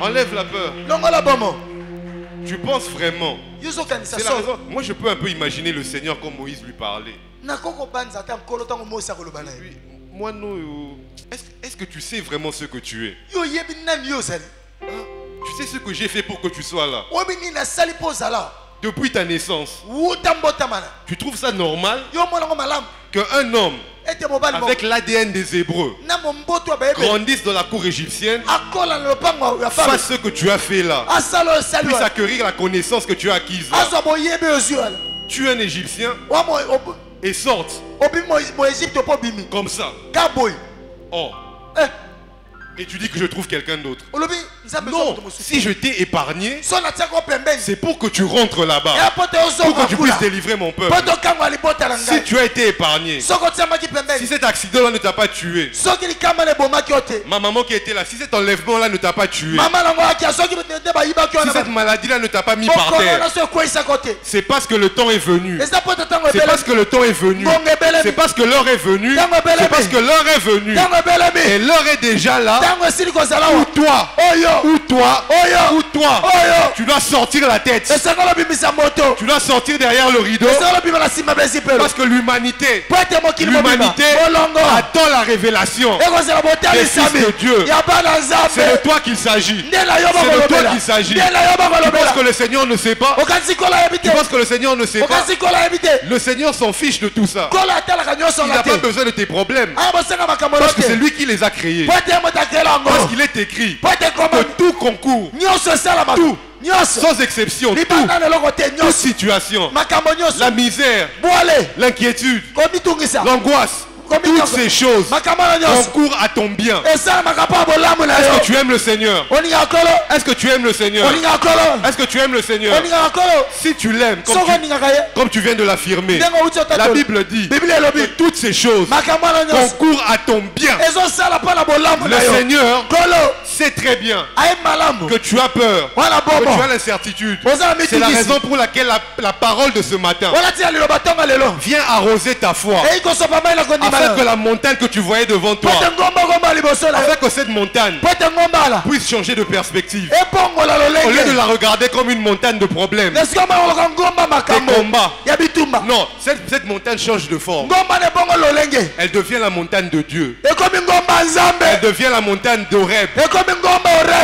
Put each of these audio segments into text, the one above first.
Enlève la peur. Tu penses vraiment? C'est la raison. Moi, je peux un peu imaginer le Seigneur comme Moïse lui parlait. Moi, non. Est-ce que tu sais vraiment ce que tu es? Tu sais ce que j'ai fait pour que tu sois là? Depuis ta naissance. Tu trouves ça normal qu'un homme avec l'ADN des Hébreux grandisse dans la cour égyptienne, fasse ce que tu as fait là, puisse acquérir la connaissance que tu as acquise là, tue un Égyptien et sorte comme ça. Oh. Et tu dis que je trouve quelqu'un d'autre. Non, si je t'ai épargné, c'est pour que tu rentres là-bas, pour que tu puisses délivrer mon peuple. Si tu as été épargné, si cet accident-là ne t'a pas tué, ma maman qui était là, si cet enlèvement-là ne t'a pas tué, si cette maladie-là ne t'a pas mis par terre, c'est parce que le temps est venu. C'est parce que le temps est venu. C'est parce que l'heure est venue. C'est parce que l'heure est venue. Et l'heure est déjà là. Ou toi, tu dois sortir la tête. Tu dois sortir derrière le rideau. Parce que l'humanité attend la révélation des fils de Dieu. C'est de toi qu'il s'agit. C'est de toi qu'il s'agit. Tu penses que le Seigneur ne sait pas? Tu penses que le Seigneur ne sait pas? Le Seigneur s'en fiche de tout ça. Il n'a pas besoin de tes problèmes. Parce que c'est lui qui les a créés. Parce qu'il est écrit que tout concourt, tout, sans exception, toute situation, la misère, l'inquiétude, l'angoisse, toutes ces choses concourent à ton bien. Est-ce que tu aimes le Seigneur? Est-ce que tu aimes le Seigneur? Est-ce que tu aimes le Seigneur? Si tu l'aimes, comme tu viens de l'affirmer, la Bible dit que toutes ces choses concourent à ton bien. Le Seigneur sait très bien que tu as peur, que tu as l'incertitude. C'est la raison pour laquelle la parole de ce matin vient arroser ta foi, afin que la montagne que tu voyais devant toi, afin que cette montagne puisse changer de perspective. Au lieu de la regarder comme une montagne de problèmes, des combats. Non, cette montagne change de forme. Elle devient la montagne de Dieu. Elle devient la montagne d'Horeb.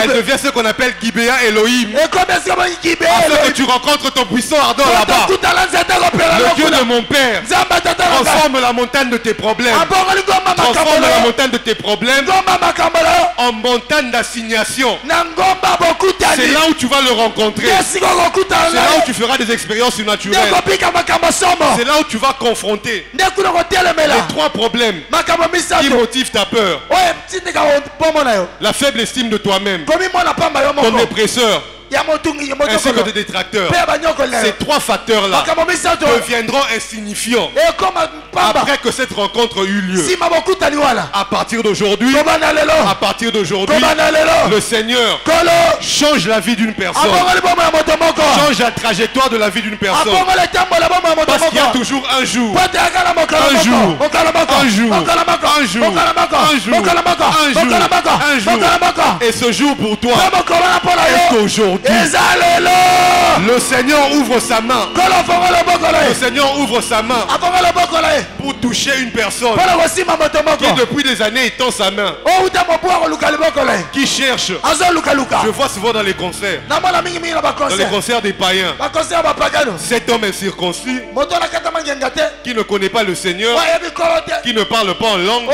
Elle devient ce qu'on appelle Gibea Elohim. Afin que tu rencontres ton puissant ardent là-bas. Le Dieu de mon Père transforme la montagne de tes problèmes. Transforme la montagne de tes problèmes en montagne d'assignation. C'est là où tu vas le rencontrer. C'est là où tu feras des expériences surnaturelles. C'est là où tu vas confronter les trois problèmes qui motivent ta peur. La faible estime de toi-même, ton oppresseur, ainsi que des détracteurs. Ces trois facteurs-là deviendront insignifiants après que cette rencontre eut lieu. À partir d'aujourd'hui, le Seigneur change la vie d'une personne, change la trajectoire de la vie d'une personne. Parce qu'il y a toujours un jour, et ce jour pour toi est aujourd'hui. Le Seigneur ouvre sa main. Le Seigneur ouvre sa main pour toucher une personne qui depuis des années étend sa main, qui cherche. Je vois souvent dans les concerts, dans les concerts des païens, cet homme est circoncis, qui ne connaît pas le Seigneur, qui ne parle pas en langue,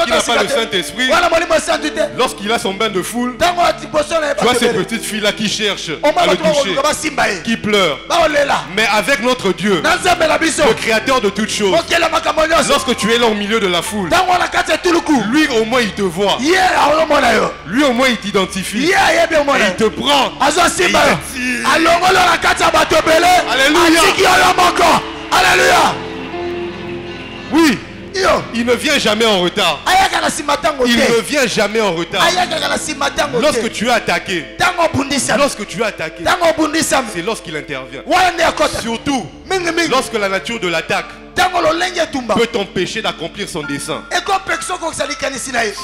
qui n'a pas le Saint-Esprit, lorsqu'il a son bain de foule, tu vois ces petites filles-là qui cherchent à le toucher, qui pleurent. Mais avec notre Dieu, le Créateur de toutes choses, lorsque tu es là au milieu de la foule, lui au moins il te voit, lui au moins il t'identifie, et il te prend, et il te tire. Alléluia. Oui. Il ne vient jamais en retard. Il ne vient jamais en retard. Lorsque tu es attaqué, c'est lorsqu'il intervient. Surtout lorsque la nature de l'attaque peut t'empêcher d'accomplir son dessein.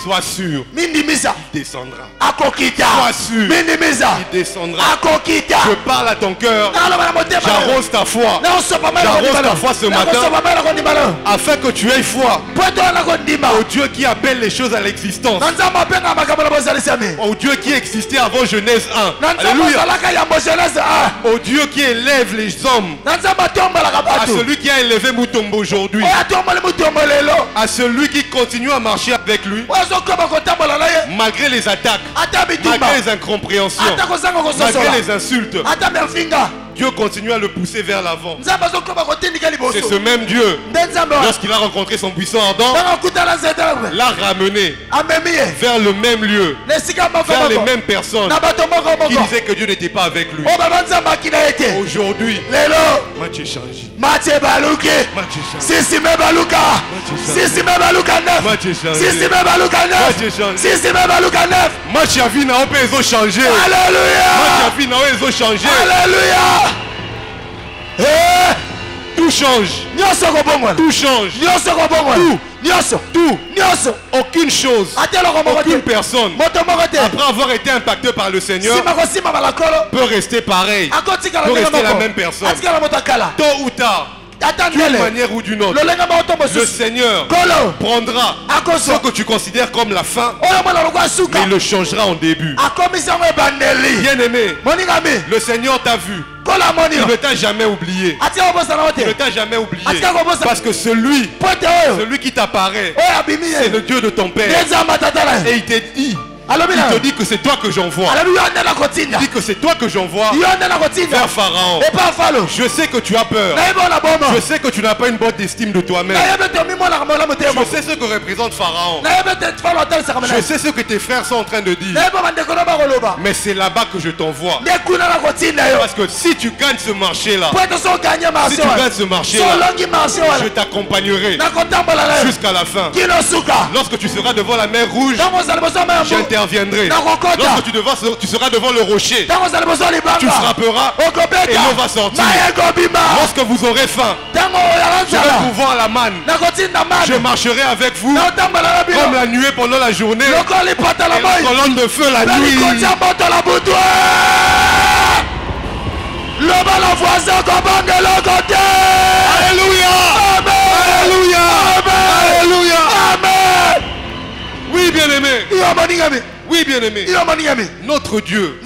Sois sûr, il descendra. Sois sûr, il descendra. Je parle à ton cœur. J'arrose ta foi. J'arrose ta foi ce matin afin que tu aies foi au Dieu qui appelle les choses à l'existence, au Dieu qui existait avant Genèse 1. Alléluia. Au Dieu qui élève les hommes, à celui qui a élevé Moutombo aujourd'hui, à celui qui continue à marcher avec lui malgré les attaques, malgré les incompréhensions, malgré les insultes. Dieu continue à le pousser vers l'avant. C'est ce même Dieu, lorsqu'il a rencontré son buisson ardent, l'a ramené vers le même lieu, vers les mêmes personnes qui disaient que Dieu n'était pas avec lui. Aujourd'hui, Mathieu changé. Mathieu changé. Alléluia. Tout change. Tout change. Tout. Aucune chose, aucune personne, après avoir été impactée par le Seigneur, peut rester pareil, peut rester la même personne. Tôt ou tard, d'une manière ou d'une autre, le Seigneur prendra ce que tu considères comme la fin, mais il le changera en début. Bien-aimé, le Seigneur t'a vu. Il ne t'a jamais oublié. Il ne t'a jamais oublié. Parce que celui qui t'apparaît, c'est le Dieu de ton Père. Et il t'a dit, il te dit que c'est toi que j'envoie. Il dit que c'est toi que j'envoie vers Pharaon. Je sais que tu as peur. Je sais que tu n'as pas une bonne estime de toi-même. Je sais ce que représente Pharaon. Je sais ce que tes frères sont en train de dire. Mais c'est là-bas que je t'envoie. Parce que si tu gagnes ce marché-là, je t'accompagnerai jusqu'à la fin. Lorsque tu seras devant la mer rouge, j'interviendrai. Lorsque tu seras devant le rocher, tu frapperas et l'eau va sortir. Lorsque vous aurez faim, je vais vous voir la manne. Je marcherai avec vous comme la nuée pendant la journée et la colonne de feu la nuit. Alléluia. Alléluia. Alléluia. Amen. Oui, bien-aimé. Oui, bien-aimé. Notre Dieu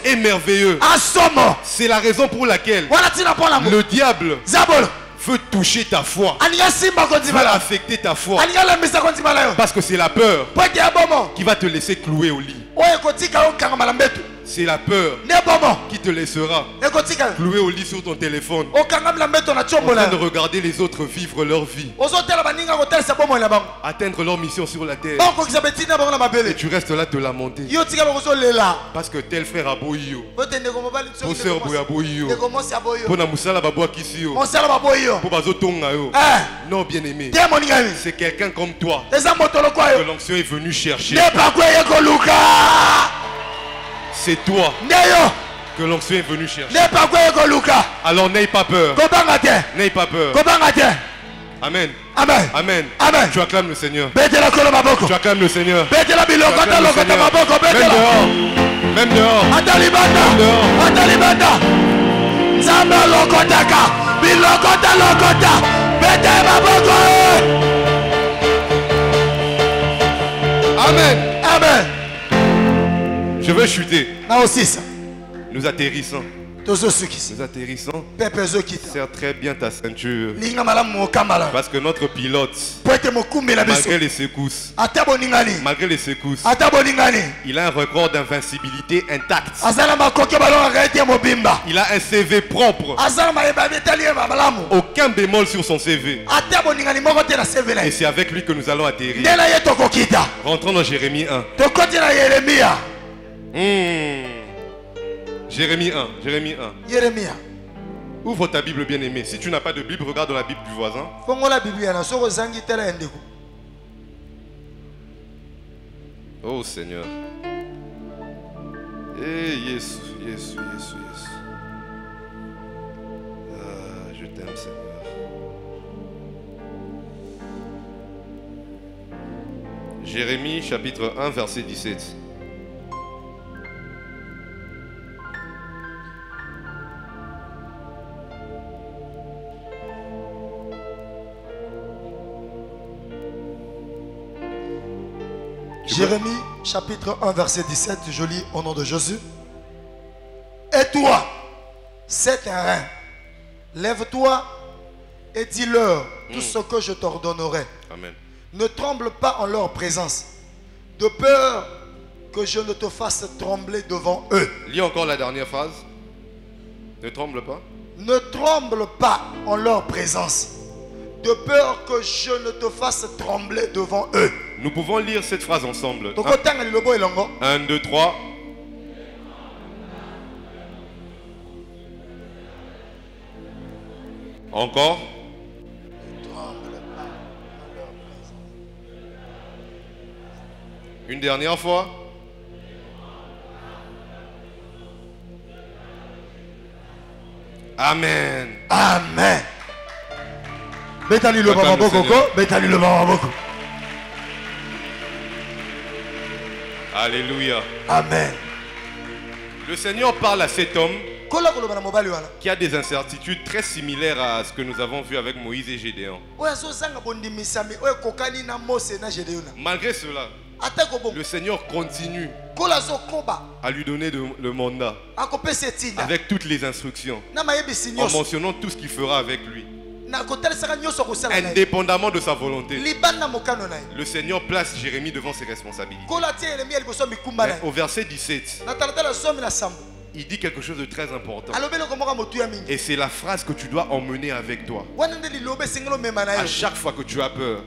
est merveilleux. C'est la raison pour laquelle le diable veut toucher ta foi, veut affecter ta foi, parce que c'est la peur qui va te laisser clouer au lit. C'est la peur qui te laissera clouer au lit sur ton téléphone en train de regarder les autres vivre leur vie, atteindre leur mission sur la terre, et tu restes là te lamenter parce que tel frère a boyi, ton sœur a boyi, pour na musala babwa kisio, pour bazo tonga yo. Non, bien aimé, c'est quelqu'un comme toi que l'onction est venue chercher. C'est toi que l'onction est venu chercher. Alors n'aie pas peur. N'aie pas peur. Amen. Amen. Amen. Amen. Tu acclames le Seigneur. Tu acclames le Seigneur. Même dehors. Amen. Amen. Je veux chuter. Nous atterrissons. Nous atterrissons. Serre très bien ta ceinture. Parce que notre pilote, malgré les secousses, il a un record d'invincibilité intact. Il a un CV propre. Aucun bémol sur son CV. Et c'est avec lui que nous allons atterrir. Rentrons dans Jérémie 1. Jérémie 1. Ouvre ta Bible, bien-aimé. Si tu n'as pas de Bible, regarde la Bible du voisin. Oh Seigneur. Eh Jésus. Ah, je t'aime Seigneur. Jérémie chapitre 1 verset 17. Jérémie chapitre 1 verset 17, je lis au nom de Jésus. Et toi, c'est un rein, lève-toi et dis-leur tout ce que je t'ordonnerai. Amen. Ne tremble pas en leur présence, de peur que je ne te fasse trembler devant eux. Lis encore la dernière phrase. Ne tremble pas. Ne tremble pas en leur présence, de peur que je ne te fasse trembler devant eux. Nous pouvons lire cette phrase ensemble. 1, 2, 3. Encore. Une dernière fois. Amen. Amen. Betali le baba boko, betali le baba boko. Alléluia. Amen. Le Seigneur parle à cet homme qui a des incertitudes très similaires à ce que nous avons vu avec Moïse et Gédéon. Malgré cela, le Seigneur continue à lui donner le mandat avec toutes les instructions, en mentionnant tout ce qu'il fera avec lui. Indépendamment de sa volonté, le Seigneur place Jérémie devant ses responsabilités. Mais au verset 17, il dit quelque chose de très important. Et c'est la phrase que tu dois emmener avec toi. À chaque fois que tu as peur,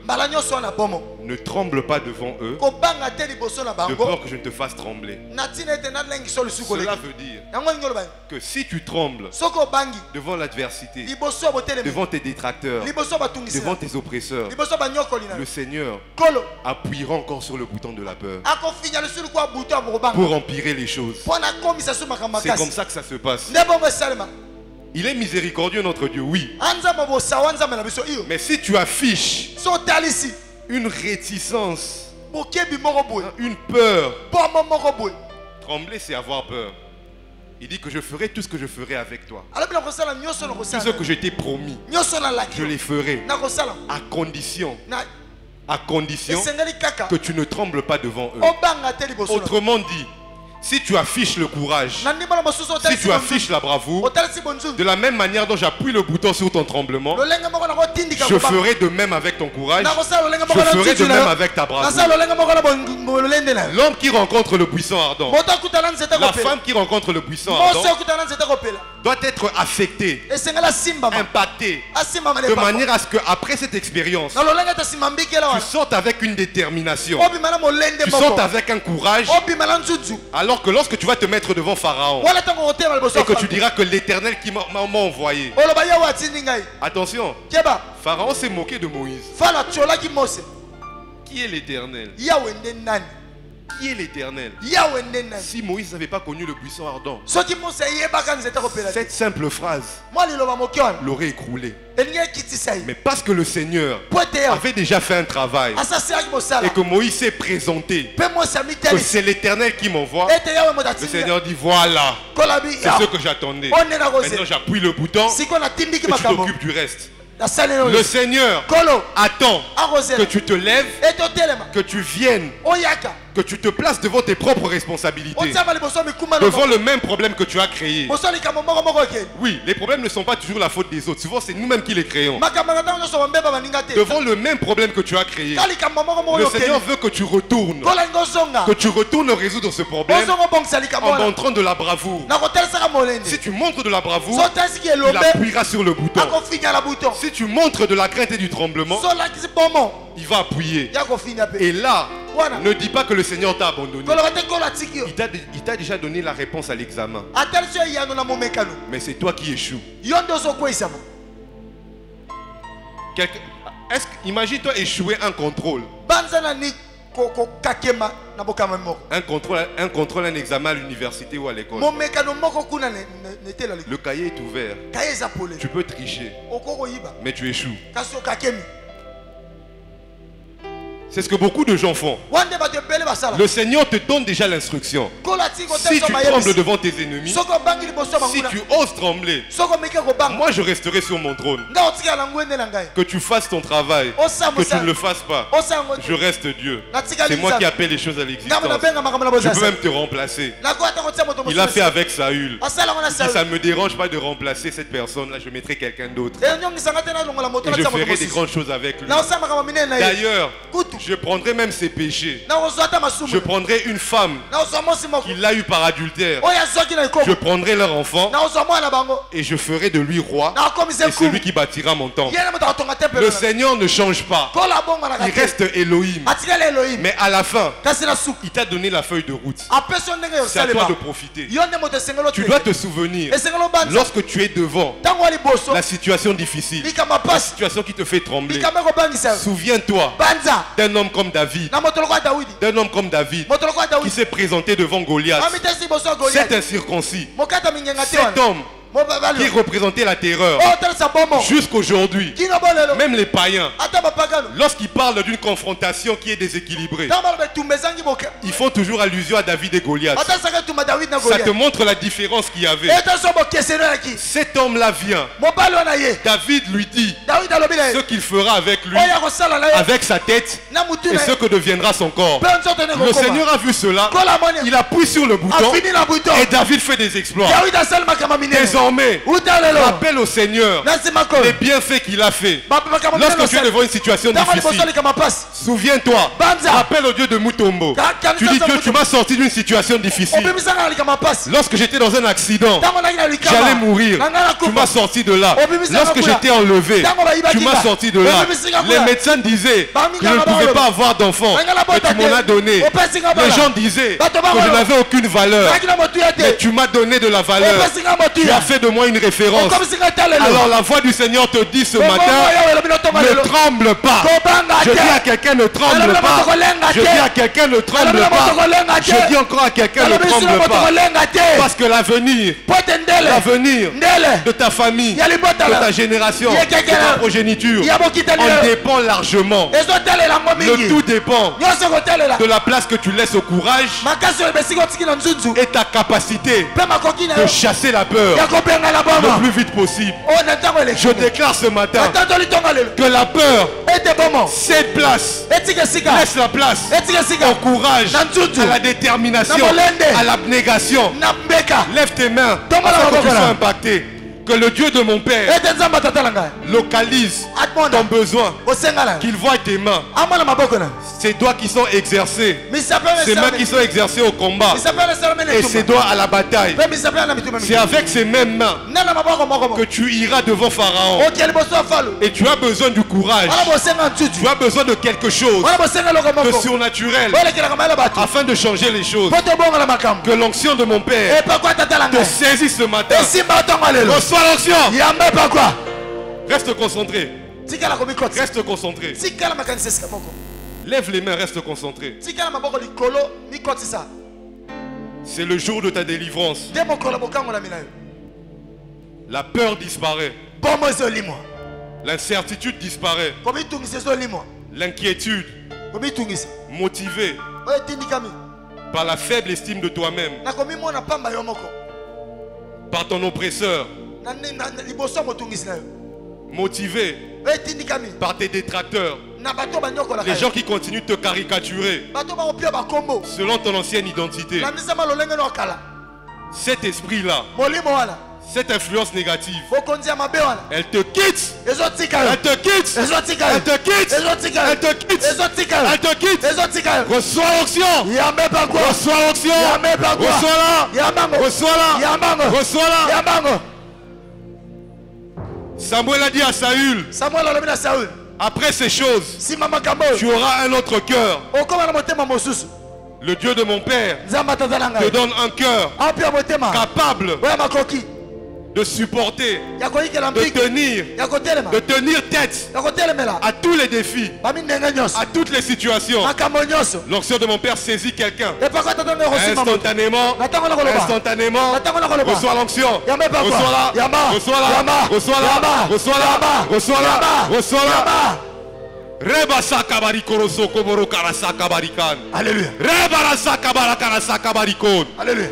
ne tremble pas devant eux, de peur que je ne te fasse trembler. Cela veut dire que si tu trembles devant l'adversité, devant tes détracteurs, devant tes oppresseurs, le Seigneur appuiera encore sur le bouton de la peur pour empirer les choses. C'est comme ça que ça se passe. Il est miséricordieux notre Dieu, oui. Mais si tu affiches une réticence, une peur, trembler c'est avoir peur. Il dit que je ferai tout ce que je ferai avec toi. Tout ce que je t'ai promis, je les ferai à condition que tu ne trembles pas devant eux. Autrement dit, si tu affiches le courage, si tu affiches la bravoure, de la même manière dont j'appuie le bouton sur ton tremblement, je ferai de même avec ton courage, je ferai de même avec ta bravoure. L'homme qui rencontre le buisson ardent, la femme qui rencontre le buisson ardent, doit être affecté, impacté, de manière à ce qu'après cette expérience, tu sortes avec une détermination, tu sortes avec un courage, alors que lorsque tu vas te mettre devant Pharaon et que tu diras que l'Éternel qui m'a envoyé. Attention, Pharaon s'est moqué de Moïse. Qui est l'Éternel? Qui est l'Éternel? Si Moïse n'avait pas connu le buisson ardent, cette simple phrase l'aurait écroulé. Mais parce que le Seigneur avait déjà fait un travail et que Moïse s'est présenté, que c'est l'Éternel qui m'envoie, le Seigneur dit voilà, c'est ce que j'attendais. Maintenant j'appuie le bouton et tu t'occupes du reste. Le Seigneur attend que tu te lèves, que tu viennes, que tu te places devant tes propres responsabilités, devant le même problème que tu as créé. Oui, les problèmes ne sont pas toujours la faute des autres. Souvent, c'est nous-mêmes qui les créons. Devant le même problème que tu as créé, le Seigneur veut que tu retournes résoudre ce problème en montrant de la bravoure. Si tu montres de la bravoure, il appuiera sur le bouton. Si tu montres de la crainte et du tremblement, il va appuyer. Et là, ne dis pas que le Seigneur t'a abandonné. Il t'a déjà donné la réponse à l'examen. Mais c'est toi qui échoues. Imagine-toi échouer un contrôle. Un contrôle, un examen à l'université ou à l'école. Le cahier est ouvert. Tu peux tricher, mais tu échoues. C'est ce que beaucoup de gens font. Le Seigneur te donne déjà l'instruction. Si tu trembles devant tes ennemis, si tu oses trembler, moi je resterai sur mon trône. Que tu fasses ton travail, que tu ne le fasses pas, je reste Dieu. C'est moi qui appelle les choses à l'existence. Je peux même te remplacer. Il a fait avec Saül. Si ça ne me dérange pas de remplacer cette personne-là, je mettrai quelqu'un d'autre. Et je ferai des grandes choses avec lui. D'ailleurs, je prendrai même ses péchés. Je prendrai une femme qu'il a eu par adultère. Je prendrai leur enfant et je ferai de lui roi. Et c'est lui qui bâtira mon temple. Le Seigneur ne change pas. Il reste Elohim. Mais à la fin, il t'a donné la feuille de route. C'est à toi de profiter. Tu dois te souvenir, lorsque tu es devant la situation difficile, la situation qui te fait trembler, souviens-toi d'un homme comme David, qui s'est présenté devant Goliath, cet incirconcis, cet homme qui représentait la terreur. Jusqu'aujourd'hui, même les païens, lorsqu'ils parlent d'une confrontation qui est déséquilibrée, ils font toujours allusion à David et Goliath. Ça te montre la différence qu'il y avait. Cet homme-là vient. David lui dit ce qu'il fera avec lui, avec sa tête, et ce que deviendra son corps. Le Seigneur a vu cela. Il appuie sur le bouton et David fait des exploits. Désormais, rappelle au Seigneur les bienfaits qu'il a fait. Lorsque tu es devant une situation difficile, souviens-toi, rappelle au Dieu de Mutombo. Tu dis, Dieu, tu m'as sorti d'une situation difficile. Lorsque j'étais dans un accident, j'allais mourir, tu m'as sorti de là. Lorsque j'étais enlevé, tu m'as sorti de là. Les médecins disaient que je ne pouvais pas avoir d'enfant, mais tu m'en as donné. Les gens disaient que je n'avais aucune valeur, mais tu m'as donné de la valeur. Tu as fait de moi une référence. Alors la voix du Seigneur te dit ce matin, ne tremble pas. Je dis à quelqu'un, ne tremble pas. Je dis à quelqu'un, ne tremble pas. Je dis encore à quelqu'un, ne tremble pas. Parce que l'avenir de ta famille, de ta génération, de ta progéniture en dépend largement. Le tout dépend de la place que tu laisses au courage et ta capacité de chasser la peur le plus vite possible. Je déclare ce matin que la peur cède place, laisse la place au courage, à la détermination, à l'abnégation. Lève tes mains afin que tu sois impacté. Que le Dieu de mon Père localise ton besoin, qu'il voit tes mains, ses doigts qui sont exercés, ses mains qui sont exercées au combat et ses doigts à la bataille. C'est avec ces mêmes mains que tu iras devant Pharaon. Et tu as besoin du courage, tu as besoin de quelque chose de surnaturel afin de changer les choses. Que l'onction de mon Père te saisisse ce matin. Reçois l'onction. Reste concentré. Reste concentré. Lève les mains, reste concentré. C'est le jour de ta délivrance. La peur disparaît. L'incertitude disparaît. L'inquiétude. Motivé par la faible estime de toi-même, par ton oppresseur, motivé par tes détracteurs, Les gens qui continuent de te caricaturer selon ton ancienne identité. Cet esprit-là, cette influence négative, elle te quitte. Elle te quitte. Elle te quitte. Elle te quitte. Elle te quitte. Elle te quitte. Reçois l'onction. Reçois l'onction. Reçois-la. Reçois-la. Reçois-la. Samuel a dit à Saül, après ces choses, tu auras un autre cœur. Le Dieu de mon père te donne un cœur capable de supporter, de tenir tête à tous les défis, à toutes les situations. L'onction de mon père saisit quelqu'un. Instantanément, reçois l'onction. Reçois-la, reçois-la, reçois-la, reçois-la, reçois-la, reçois-la. Reba sakabari koroso komoro karasa kabarikan. Alléluia. Reba rasa kabara karasa kabarikon. Alléluia.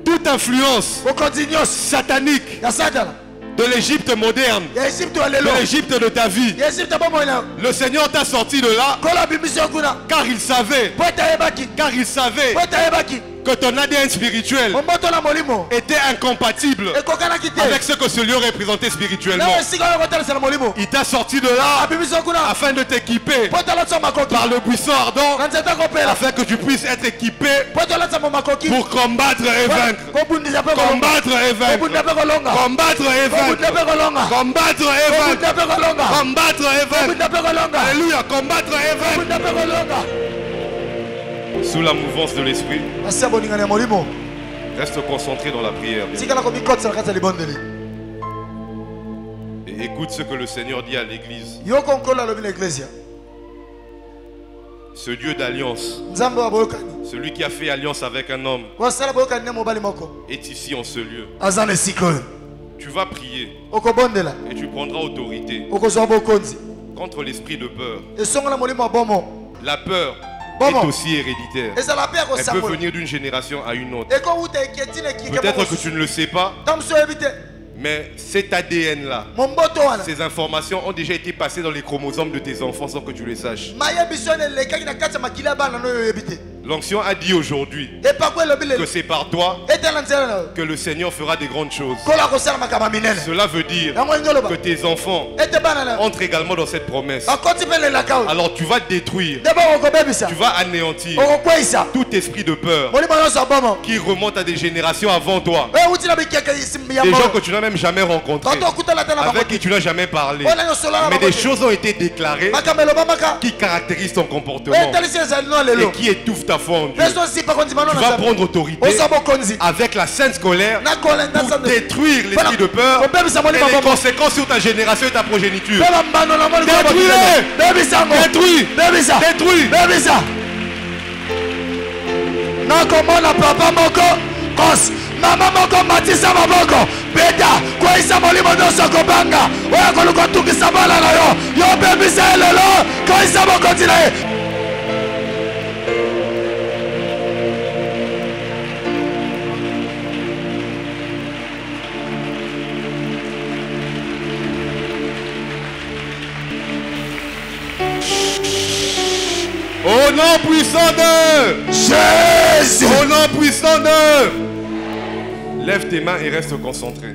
Toute influence satanique de l'Égypte moderne, de l'Égypte de ta vie, le Seigneur t'a sorti de là car il savait que ton ADN spirituel était incompatible avec ce que ce lieu représentait spirituellement. Il t'a sorti de là afin de t'équiper par le buisson ardent, afin que tu puisses être équipé pour combattre et vaincre. Combattre et vaincre. Combattre et vaincre. Combattre et vaincre. Combattre et vaincre. Alléluia. Combattre et vaincre. Sous la mouvance de l'esprit, reste concentré dans la prière. Et écoute ce que le Seigneur dit à l'église. Ce Dieu d'alliance, celui qui a fait alliance avec un homme, est ici en ce lieu. Tu vas prier et tu prendras autorité contre l'esprit de peur. La peur est aussi héréditaire. Elle peut venir d'une génération à une autre. Peut-être que tu ne le sais pas, mais cet ADN-là, ces informations ont déjà été passées dans les chromosomes de tes enfants sans que tu les saches. L'onction a dit aujourd'hui que c'est par toi que le Seigneur fera des grandes choses. Cela veut dire que tes enfants entrent également dans cette promesse. Alors tu vas détruire, tu vas anéantir tout esprit de peur qui remonte à des générations avant toi. Des gens que tu n'as même jamais rencontrés, avec qui tu n'as jamais parlé. Mais des choses ont été déclarées qui caractérisent ton comportement et qui étouffent ta foi en Dieu. Tu vas prendre autorité avec la sainte colère pour détruire l'esprit de peur et les conséquences sur ta génération et ta progéniture. Détruis-les. Détruis. Détruis. Mama moko matisa maboko beta kwa isa molimo doso kobanga oya koluko tukisa bala na yo bebisa lelo kwa isa moko tinae. Au nom puissant de Jésus. Au nom puissant de lève tes mains et reste concentré.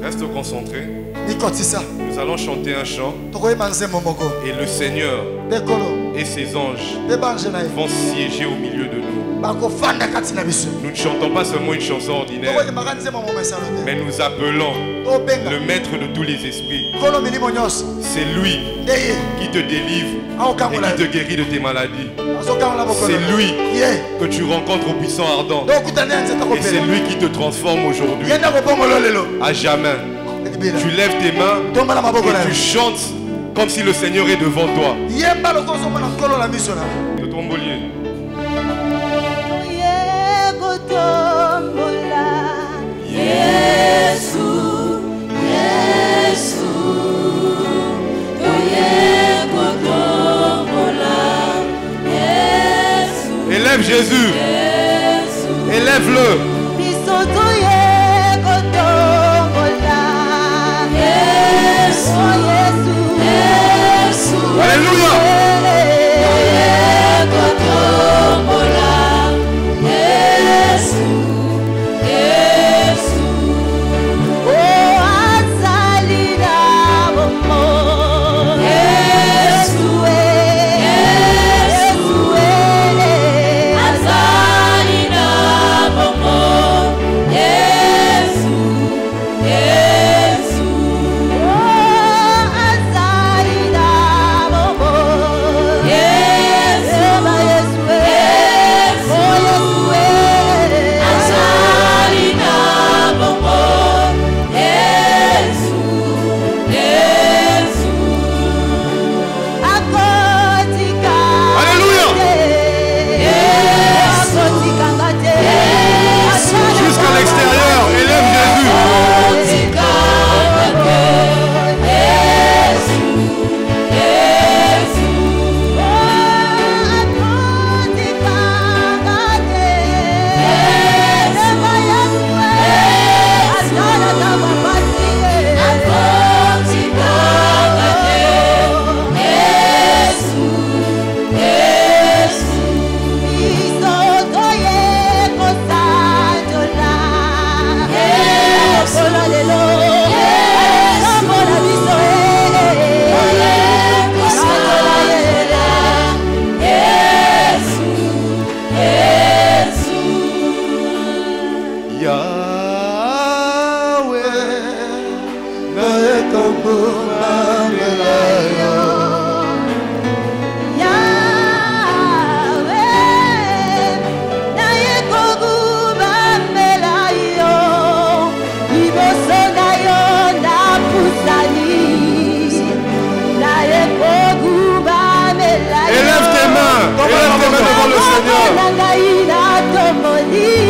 Reste concentré. Nous allons chanter un chant. Et le Seigneur et ses anges vont siéger au milieu de nous. Nous ne chantons pas seulement une chanson ordinaire, mais nous appelons le maître de tous les esprits. C'est lui qui te délivre et qui te guérit de tes maladies. C'est lui que tu rencontres au buisson ardent. Et c'est lui qui te transforme aujourd'hui, à jamais. Tu lèves tes mains et tu chantes comme si le Seigneur est devant toi. Le trombolier. Élève Jésus. Élève-le.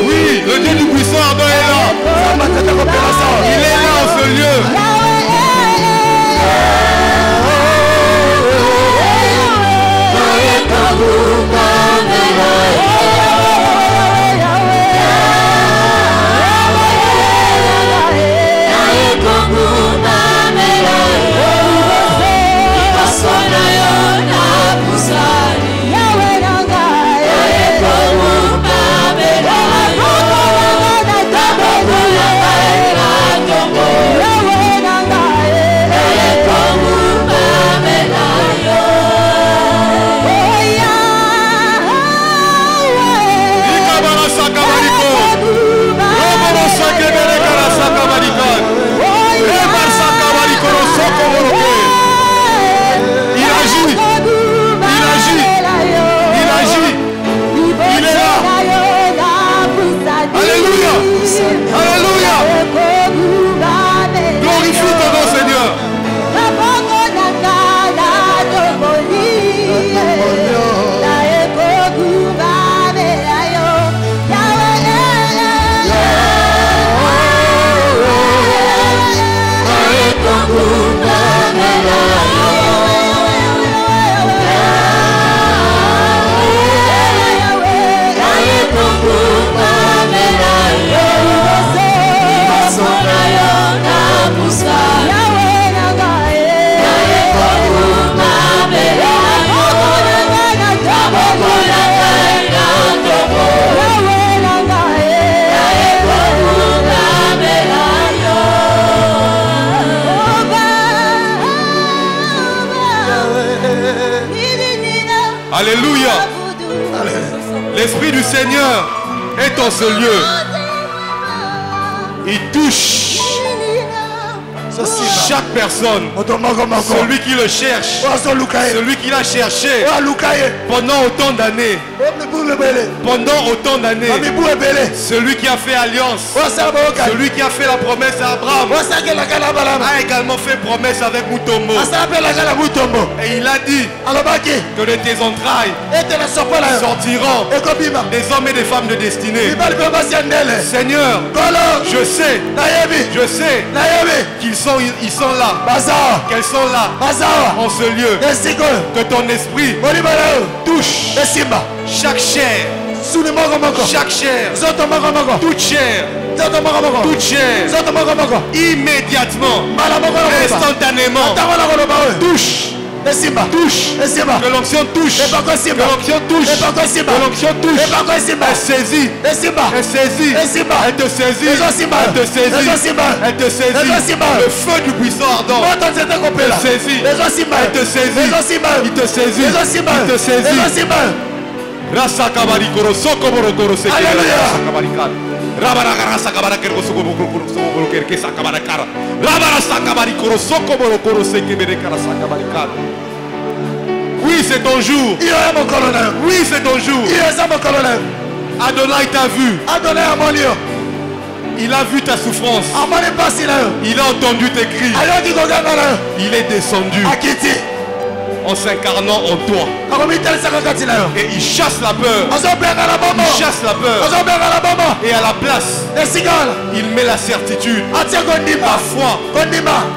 Oui, le Dieu du puissant est là. Il est là en ce lieu. Alléluia. L'Esprit du Seigneur est en ce lieu. Il touche chaque personne, celui qui le cherche, celui qui l'a cherché pendant autant d'années, celui qui a fait alliance, celui qui a fait la promesse à Abraham, a également fait promesse avec Mutombo. Et il a dit que de tes entrailles sortiront des hommes et des femmes de destinée. Seigneur, je sais qu'ils sont là, qu'elles sont là en ce lieu. Que ton esprit touche chaque chair, chaque chair, toute chair, immédiatement, instantanément, touche. Que l'onction touche. Que l'onction touche. Que l'onction touche. Elle saisit. Elle saisit. Elle te saisit. Elle te saisit. Elle te saisit. Le feu du buisson ardent. Elle te saisit. Elle te saisit. Il te saisit. Il te saisit. Rasa kabari koro soko boro koro seke. Alléluia. Rabara rasa kabara kero soko boro koro soko boro kero kesa kabara kara. Rabara sa kabari koro soko boro koro seke bere kara sa kabari kara. Oui, c'est ton jour. Oui, c'est ton jour. Adonai t'a vu. Il a vu ta souffrance. Il a entendu tes cris. Il est descendu en s'incarnant en toi. Et il chasse la peur. Il chasse la peur. Et à la place, il met la certitude. La foi.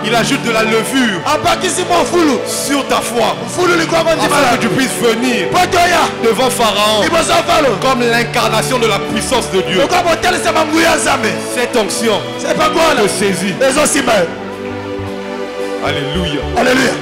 Il ajoute de la levure sur ta foi, afin que tu puisses venir devant Pharaon comme l'incarnation de la puissance de Dieu. Cette onction te saisit. Alléluia.